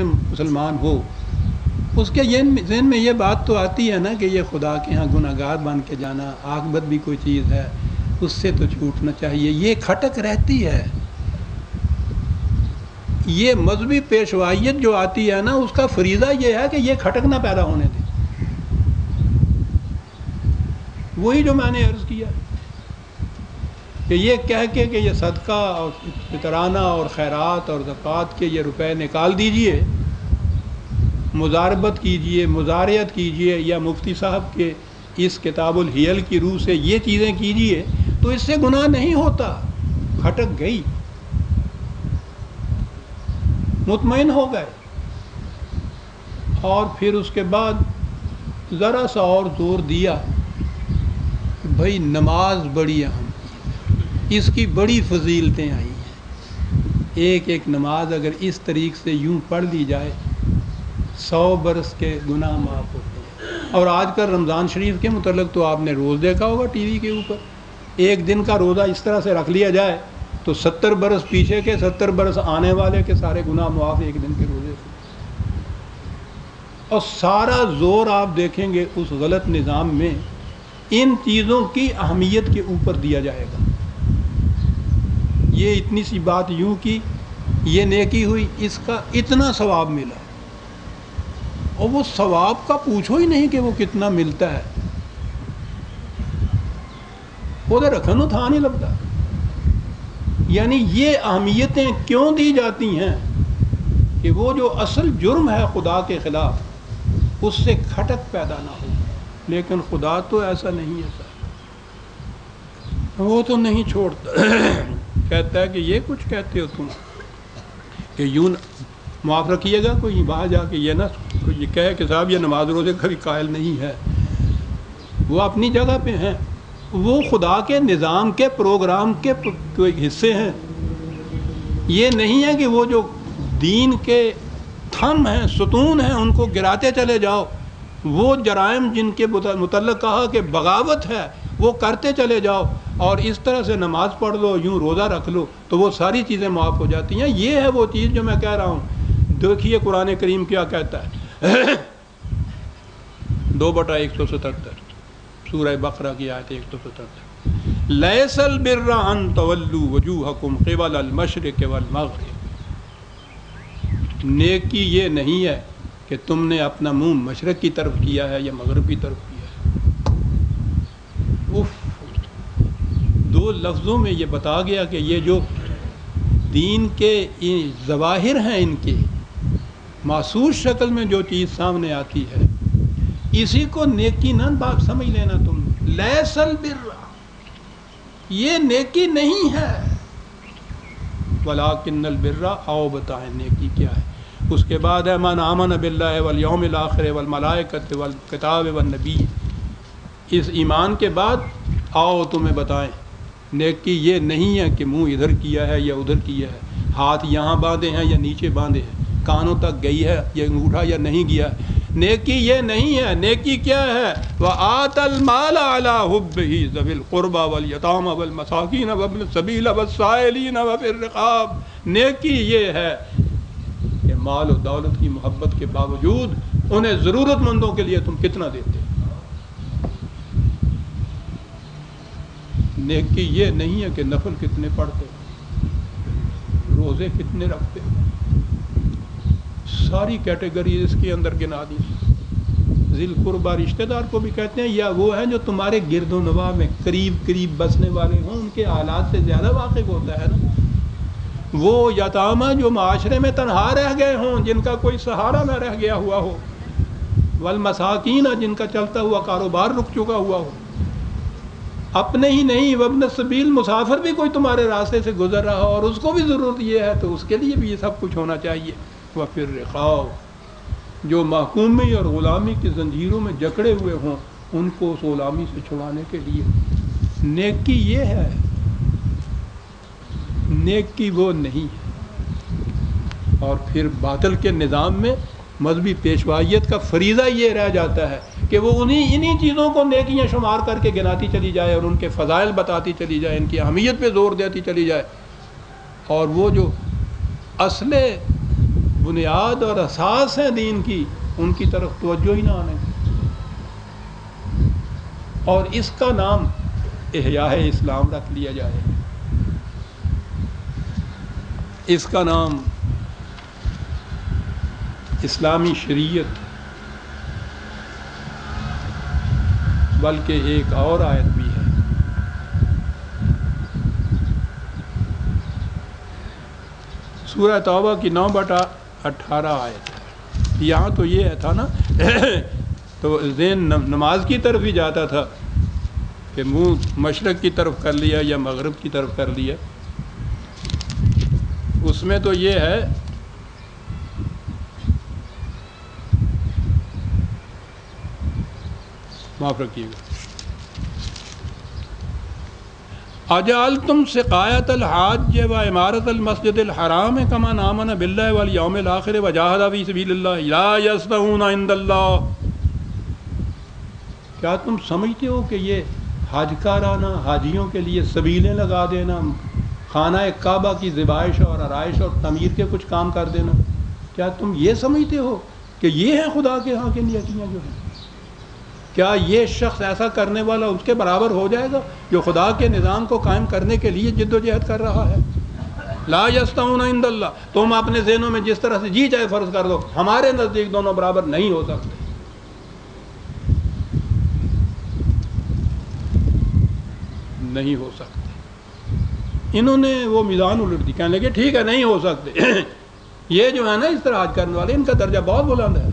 مسلمان ہو اس کے ذہن میں یہ بات تو آتی ہے نا کہ یہ خدا کے ہاں گناہ گار بن کے جانا، عاقبت بھی کوئی چیز ہے، اس سے تو چھوٹنا چاہیے. یہ کھٹک رہتی ہے. یہ مذہبی پیشوائیت جو آتی ہے نا اس کا فریضہ یہ ہے کہ یہ کھٹک نہ پیدا ہونے دے. وہی جو میں نے عرض کیا کہ یہ کہہ کے کہ یہ صدقہ اور فطرانہ اور خیرات اور زکوٰۃ کے یہ روپے نکال دیجئے، مزاربت کیجئے، مزارعت کیجئے، یا مفتی صاحب کے اس کتاب الحیل کی روح سے یہ چیزیں کیجئے، تو اس سے گناہ نہیں ہوتا. کھٹک گئی، مطمئن ہو گئے. اور پھر اس کے بعد ذرا سا اور زور دیا کہ بھائی نماز بڑی اہم، اس کی بڑی فضیلتیں آئی ہیں. ایک ایک نماز اگر اس طریق سے یوں پڑھ لی جائے 100 برس کے گناہ معاف ہوتے ہیں. اور آج کل رمضان شریف کے متعلق تو آپ نے روز دیکھا ہوگا ٹی وی کے اوپر، ایک دن کا روزہ اس طرح سے رکھ لیا جائے تو 70 برس پیچھے کے 70 برس آنے والے کے سارے گناہ معاف ایک دن کے روزے سے. اور سارا زور آپ دیکھیں گے اس غلط نظام میں ان چیزوں کی اہمیت کے اوپر دیا جائے گا. یہ اتنی سی بات یوں کی، یہ نیکی ہوئی، اس کا اتنا ثواب ملا. اور وہ ثواب کا پوچھو ہی نہیں کہ وہ کتنا ملتا ہے، وہ تو رکھن تھا نہیں لگتا. یعنی یہ اہمیتیں کیوں دی جاتی ہیں کہ وہ جو اصل جرم ہے خدا کے خلاف اس سے کھٹک پیدا نہ ہو. لیکن خدا تو ایسا نہیں ہے سر، وہ تو نہیں چھوڑتا. کہتا ہے کہ یہ کچھ کہتے ہو تم کہ یوں معاف رکھیے گا. کوئی باہر جا کے یہ نہ یہ کہے کہ صاحب یہ نماز روزے کا بھی قائل نہیں ہے. وہ اپنی جگہ پہ ہیں، وہ خدا کے نظام کے پروگرام کے کوئی حصے ہیں. یہ نہیں ہے کہ وہ جو دین کے تھم ہیں، ستون ہیں، ان کو گراتے چلے جاؤ. وہ جرائم جن کے متعلق کہا کہ بغاوت ہے وہ کرتے چلے جاؤ، اور اس طرح سے نماز پڑھ لو، یوں روزہ رکھ لو تو وہ ساری چیزیں معاف ہو جاتی ہیں. یہ ہے وہ چیز جو میں کہہ رہا ہوں. دیکھیے قرآن کریم کیا کہتا ہے 2/177 سورہ بقرہ کی آیت 177. لیس البر ان تولوا وجوہکم قبل المشرق والمغرب. نیکی یہ نہیں ہے کہ تم نے اپنا منہ مشرق کی طرف کیا ہے یا مغرب کی طرف کیا ہے. اف، 2 لفظوں میں یہ بتا گیا کہ یہ جو دین کے ظواہر ہیں، ان کے محسوس شکل میں جو چیز سامنے آتی ہے اسی کو نیکی نہ بات سمجھ لینا. تم لیس البر، یہ نیکی نہیں ہے. ولکن البر، آؤ بتائیں نیکی کیا ہے. اس کے بعد ہے من آمن باللہ والیوم الاخر والملائکۃ والکتاب والنبی. اس ایمان کے بعد آؤ تمہیں بتائیں نیکی یہ نہیں ہے کہ منہ ادھر کیا ہے یا ادھر کیا ہے، ہاتھ یہاں باندھے ہیں یا نیچے باندھے ہیں، کانوں تک گئی ہے یا انگوٹھا یا نہیں گیا. نیکی یہ نہیں ہے. نیکی کیا ہے؟ وَآتَ الْمَالَ عَلَىٰ حُبِّهِ ذَوِي الْقُرْبَىٰ وَالْيَتَامَىٰ وَالْمَسَاكِينَ وَابْنِ السَّبِيلِ وَالسَّائِلِينَ وَفِي الرِّقَابِ. نیکی یہ ہے کہ مال و دولت کی محبت کے باوجود انہیں ضرورت مندوں کے لیے تم کتنا دیتے. نیکی یہ نہیں ہے کہ نفل کتنے پڑھتے، روزے کتنے رکھتے. ساری کیٹیگری اس کے اندر گنا دی. ذی القربہ رشتہ دار کو بھی کہتے ہیں، یا وہ ہیں جو تمہارے گرد و نواح میں قریب بسنے والے ہوں، ان کے حالات سے زیادہ واقف ہوتا ہے نا. وہ یتامہ جو معاشرے میں تنہا رہ گئے ہوں، جن کا کوئی سہارا نہ رہ گیا ہوا ہو، والمساکین جن کا چلتا ہوا کاروبار رک چکا ہوا ہو. اپنے ہی نہیں، وابن السبیل مسافر بھی کوئی تمہارے راستے سے گزر رہا ہو اور اس کو بھی ضرورت یہ ہے تو اس کے لیے بھی یہ سب کچھ ہونا چاہیے. وفی الرقاب، جو محکومی اور غلامی کی زنجیروں میں جکڑے ہوئے ہوں ان کو اس غلامی سے چھڑانے کے لیے. نیکی یہ ہے، نیکی وہ نہیں ہے. اور پھر باطل کے نظام میں مذہبی پیشوائیت کا فریضہ یہ رہ جاتا ہے کہ وہ انہی چیزوں کو نیکیاں شمار کر کے گناتی چلی جائے اور ان کے فضائل بتاتی چلی جائے، ان کی اہمیت پہ زور دیتی چلی جائے. اور وہ جو اصل بنیاد اور اساس ہیں دین کی، ان کی طرف توجہ ہی نہ آنے کی۔ اور اس کا نام احیاء اسلام رکھ لیا جائے، اس کا نام اسلامی شریعت، بلکہ ایک اور آیت بھی ہے، سورہ توبہ کی 9/18 آیت ہے۔ یہاں تو یہ تھا نا تو ذہن نماز کی طرف ہی جاتا تھا کہ منہ مشرق کی طرف کر لیا یا مغرب کی طرف کر لیا، اس میں تو یہ ہے معاف رکھیے گا، اجعلتم سقایۃ الحاج و عمارت المسجد الحرام کمن آمن باللہ والیوم الآخر وجاہد فی سبیل اللہ لا یستوون عند اللہ۔ کیا تم سمجھتے ہو کہ یہ حج کارانہ حاجیوں کے لیے سبیلیں لگا دینا، خانہ کعبہ کی ذبائش اور آرائش اور تعمیر کے کچھ کام کر دینا، کیا تم یہ سمجھتے ہو کہ یہ ہیں خدا کے ہاں کے نیکیاں جو ہیں؟ کیا یہ شخص ایسا کرنے والا اس کے برابر ہو جائے گا جو خدا کے نظام کو قائم کرنے کے لیے جد و جہد کر رہا ہے؟ لا یستوون عند اللہ، تم اپنے ذہنوں میں جس طرح سے جی چاہے فرض کر دو، ہمارے نزدیک دونوں برابر نہیں ہو سکتے۔ نہیں ہو سکتے۔ انہوں نے وہ میزان الٹ دی، کہنے لگے ٹھیک ہے نہیں ہو سکتے، یہ جو ہے نا اس طرح حج کرنے والے، ان کا درجہ بہت بلند ہے۔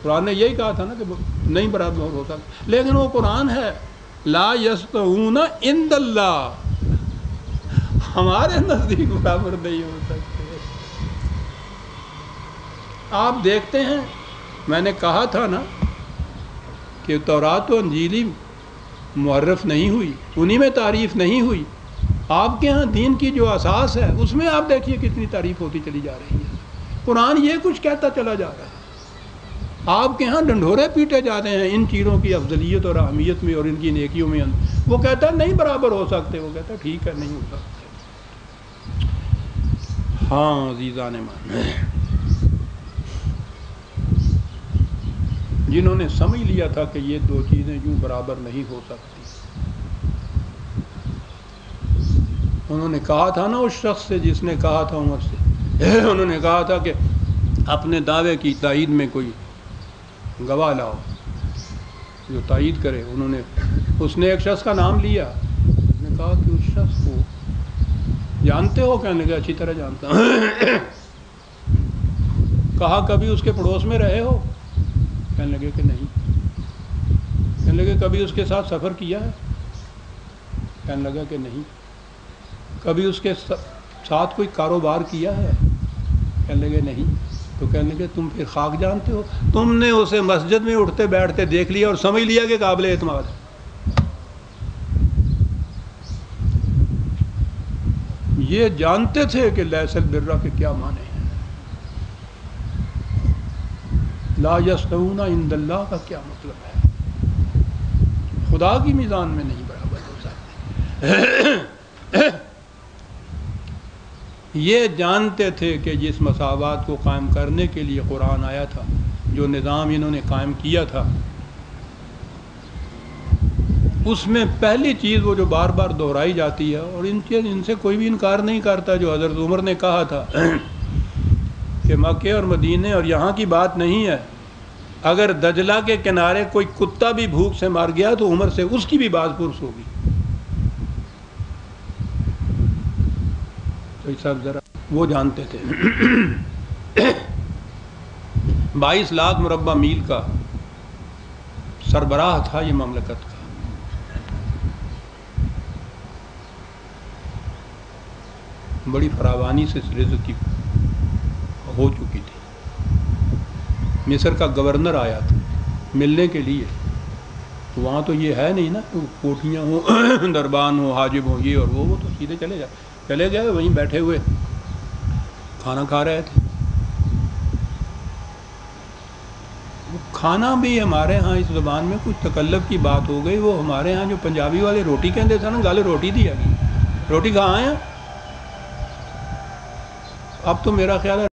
قرآن نے یہی کہا تھا نا کہ نہیں برابر ہو سکتا، لیکن وہ قرآن ہے لا یستوون عند اللہ، ہمارے نزدیک برابر نہیں ہو سکتے۔ آپ دیکھتے ہیں، میں نے کہا تھا نا کہ تورات و انجیلی معرف نہیں ہوئی، انہی میں تعریف نہیں ہوئی، آپ کے ہاں دین کی جو اساس ہے اس میں آپ دیکھیے کتنی تعریف ہوتی چلی جا رہی ہے۔ قرآن یہ کچھ کہتا چلا جا رہا ہے، آپ کے ہاں ڈنڈورے پیٹے جاتے ہیں ان چیزوں کی افضلیت اور اہمیت میں اور ان کی نیکیوں میں، وہ کہتا ہے نہیں برابر ہو سکتے، وہ کہتا ہے ٹھیک ہے نہیں ہو سکتے۔ ہاں عزیزان مان، جنہوں نے سمجھ لیا تھا کہ یہ دو چیزیں یوں برابر نہیں ہو سکتی، انہوں نے کہا تھا نا اس شخص سے جس نے کہا تھا عمر سے، انہوں نے کہا تھا کہ اپنے دعوے کی تائید میں کوئی گواہ لاؤ جو تائید کرے۔ اس نے ایک شخص کا نام لیا، اس نے کہا کہ اس شخص کو جانتے ہو؟ کہنے لگا اچھی طرح جانتا ہوں۔ کہا کبھی اس کے پڑوس میں رہے ہو؟ کہنے لگے کہ نہیں۔ کہنے لگے کبھی اس کے ساتھ سفر کیا ہے؟ کہنے لگا کہ نہیں۔ کبھی اس کے ساتھ کوئی کاروبار کیا ہے؟ کہنے لگے نہیں۔ تو کہنے لگے تم پھر خاک جانتے ہو؟ تم نے اسے مسجد میں اٹھتے بیٹھتے دیکھ لیا اور سمجھ لیا کہ قابل اعتماد ہے۔ یہ جانتے تھے کہ لیس البر کے کیا معنی ہیں، لا یستوون عند اللہ کا کیا مطلب ہے، خدا کی میزان میں نہیں برابر ہو سکتے۔ یہ جانتے تھے کہ جس مساوات کو قائم کرنے کے لیے قرآن آیا تھا، جو نظام انہوں نے قائم کیا تھا، اس میں پہلی چیز وہ جو بار بار دہرائی جاتی ہے اور ان سے کوئی بھی انکار نہیں کرتا، جو حضرت عمر نے کہا تھا کہ مکے اور مدینے اور یہاں کی بات نہیں ہے، اگر دجلہ کے کنارے کوئی کتا بھی بھوک سے مر گیا تو عمر سے اس کی بھی باز پرس ہوگی۔ تو یہ سب ذرا وہ جانتے تھے۔ 22 لاکھ مربع میل کا سربراہ تھا یہ مملکت کا، بڑی فراوانی سے رزق کی ہو چکی تھی۔ مصر کا گورنر آیا تھا ملنے کے لیے، تو وہاں تو یہ ہے نہیں نا کوٹھیاں ہوں، دربان ہوں، حاجب ہوں، یہ اور وہ تو سیدھے چلے گئے وہیں بیٹھے ہوئے کھانا کھا رہے تھے۔ کھانا بھی ہمارے ہاں اس زبان میں کچھ تکلف کی بات ہو گئی، وہ ہمارے ہاں جو پنجابی والے روٹی کہتے تھے نا، گل روٹی دی ہے، روٹی کہاں ہے؟ اب تو میرا خیال ہے